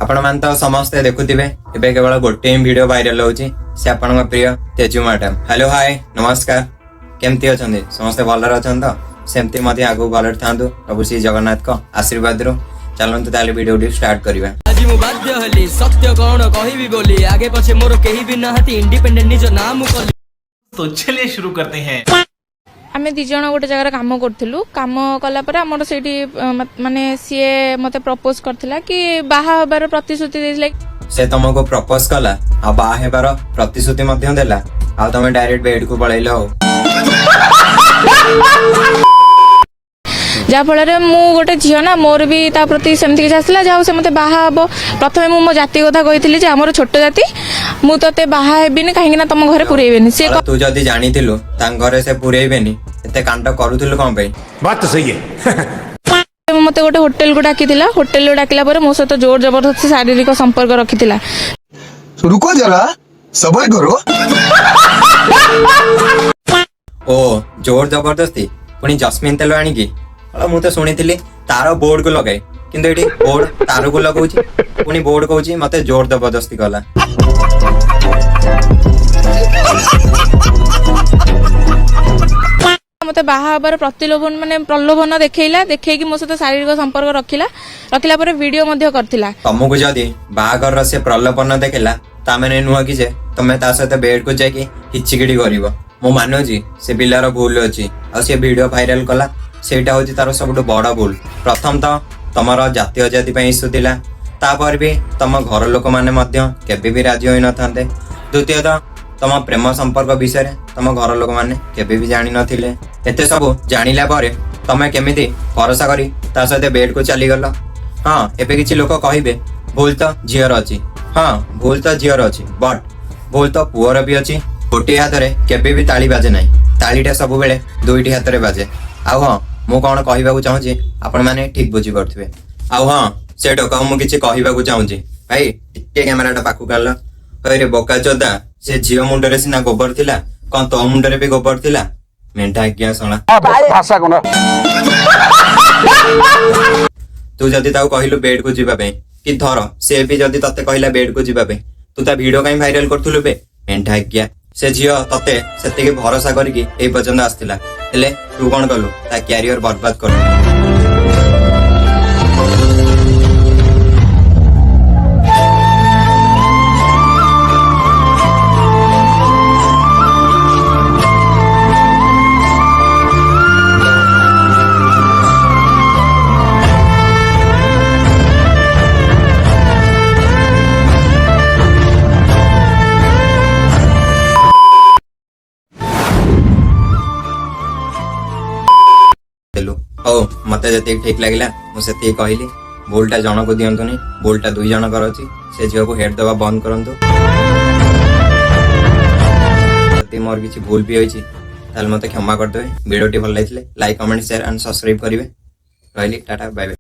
आपण मान तो समस्ते देखुथिबे एबे केवल गोटे ही वीडियो वायरल होची से आपन प्रिय तेजु मैडम। हेलो हाय नमस्कार केमती अछंदी समस्ते भलर अछन तो सेमती मते आगु भलर थांदु प्रभु श्री जगन्नाथ को आशीर्वाद रो चलंतु ताले वीडियो स्टार्ट करिबा। आज मु बाध्य हली सत्य कोन कहिबी बोली आगे पछे मोर केही भी नहती इंडिपेंडेंट निज नाम कली। तो चलिए शुरू करते हैं। आमे दी जण गोटे जगह काम करथिलु काम कला पर हमर सेठी माने सीए मते प्रपोज करथिला कि बाहा हबार प्रतिश्रुति देथिले से तुमको प्रपोज कला आ बाहा हेबार प्रतिश्रुति मध्य देला आ तमे डायरेक्ट बेड को पळैलो जा फल मु गोटे झील ना मोर भी ता प्रति सेमती किसी आसला जा से मते बाहा हबो प्रथमे मु मो जाति कथा कहिथिली जे हमर छोट जाति मु तते बाहा हेबिनी काहेकि ना तम घरे पुरेइबेनी से तू जदी जानिथिलु तां घरे से पुरेइबेनी एते कांड करूथिलु कोन पे। बात तो सही है। मते गोटे होटल को डाकिथिला होटल डाकिला पर मो सहित जोर जबरदस्ती शारीरिक संपर्क रखिथिला। रुको जरा सबर करो। ओ जोर जबरदस्ती पुनी जस्मिन तेल आनी की मु तो सुनी तार बोर्ड को लगाए किंतु एटी बोर्ड तार को लगाउची पुनी बोर्ड कहूची मते जोर जबरदस्ती कला। मते बाहा हबार प्रतिलोभन माने प्रलोभन देखैला देखै कि मो सहित शारीरिक संपर्क रखिला पर वीडियो मध्य करथिला। तुमको जदी बाहागर से प्रलोभन देखला ता माने नुह कि जे तमे ता सहित बेड को जाके हिचिकिडी करिवो मु मानु जी से पिलार भूल अछि आ से वीडियो वायरल कला सेटा होची तार सबटो बड़ा भूल। प्रथम तो तमर जातीय जाति पे इश्यू थिला तापर भी तम घर लोक माने मध्य केबे भी राजी होई न थांते। द्वितीय तो तम प्रेम संपर्क विषय तम घर लोक माने केबे भी जानि नथिले एते सब जानिला पारे तमे केमिति भरोसा करी ता सहित बेड को चली गलो। हां एबे किछि लोक कहिबे भूल तो झियर अछि। हां भूल तो झियर अछि बट भूल तो पुअर भी अछि। गोटे हाथ रे केबे भी ताली बाजे नाही तालीटा सब बेले दुईटी हाथ रे बाजे। आउ हां मु कोन कहिबाकू चाहूची आपण माने ठीक बुझी पड़थिबे। आउ हां से डका मु किछि कहिबाकू चाहूची भाई टिके कैमराटा पाकू काढला कहि रे बोका चोदा से झियो मुंडरे सिना गोबर थिला कोन तो मुंडरे भी गोबर थिला मेंढा किया सणा भाषा कोन तू जदी ताऊ कहिलु बेड को जिबा पे कि धर से भी जदी तते कहिला बेड को जिबा पे तू ता वीडियो काई वायरल करथुलु बे मेंढा किया से झियो तते सेतिके भरोसा करिकि ए पर्यंत आस्तिला हेले तू कोन कलु ता कैरियर बर्बाद कर। ओ मते जति ठीक लागिला मु सेति कहली भूलटा जण को दियंतुनी भूलटा दुई जण कर अछि से झियो को हेड दबा बंद करंतु। जति मोर किछि भूल भी होइछि ताल मते क्षमा कर देबे। वीडियोटी भल लागिले like comment share and subscribe करिवे। रहली टाटा बाय बाय।